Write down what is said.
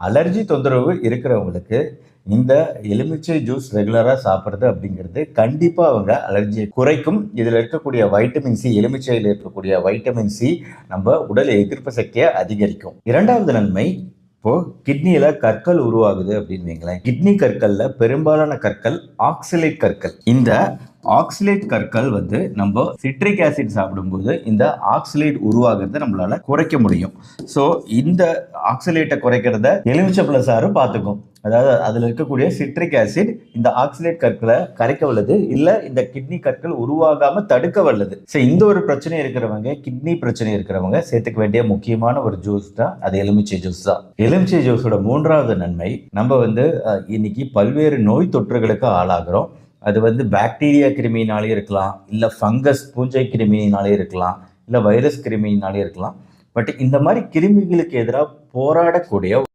Allergy தொந்தரவு இருக்கிறவங்களுக்கு இந்த எலுமிச்சை ஜூஸ் ரெகுலராக சாப்பிட்றது அப்படிங்கிறது கண்டிப்பாக அவங்க அலர்ஜியை குறைக்கும். இதில் இருக்கக்கூடிய வைட்டமின் சி, எலுமிச்சையில் இருக்கக்கூடிய வைட்டமின் சி நம்ம உடல் எதிர்ப்பு சக்தியை அதிகரிக்கும். இரண்டாவது நன்மை, இப்போ கிட்னியில கற்கள் உருவாகுது அப்படின்னு வைங்களேன். கிட்னி கற்கள்ல பெரும்பாலான கற்கள் ஆக்சலேட் கற்கள். இந்த ஆக்சலேட் கற்கள் நம்ம சிட்ரிக் ஆசிட் சாப்பிடும்போது இந்த ஆக்சலேட் உருவாகிறத நம்மளால குறைக்க முடியும். ஸோ இந்த ஆக்சலேட்டை குறைக்கிறத எலுமிச்சப்பழ சாறு பார்த்துக்கும். அதாவது அதில் இருக்கக்கூடிய சிட்ரிக் ஆசிட் இந்த ஆக்சலேட் கற்களை கரைக்க வல்லது, இல்லை இந்த கிட்னி கற்கள் உருவாகாம தடுக்க வல்லது. ஸோ இந்த ஒரு பிரச்சனை இருக்கிறவங்க, கிட்னி பிரச்சனை இருக்கிறவங்க சேர்த்துக்க வேண்டிய முக்கியமான ஒரு ஜூஸ் தான் அது எலுமிச்சை ஜூஸ் தான். எலுமிச்சை ஜூஸோட மூன்றாவது நன்மை, நம்ம இன்னைக்கு பல்வேறு நோய் தொற்றுகளுக்கு ஆளாகிறோம். அது பாக்டீரியா கிருமியினாலே இருக்கலாம், இல்லை ஃபங்கஸ் பூஞ்சை கிருமியினாலே இருக்கலாம், இல்லை வைரஸ் கிருமியினாலே இருக்கலாம். பட் இந்த மாதிரி கிருமிகளுக்கு எதிராக போராடக்கூடிய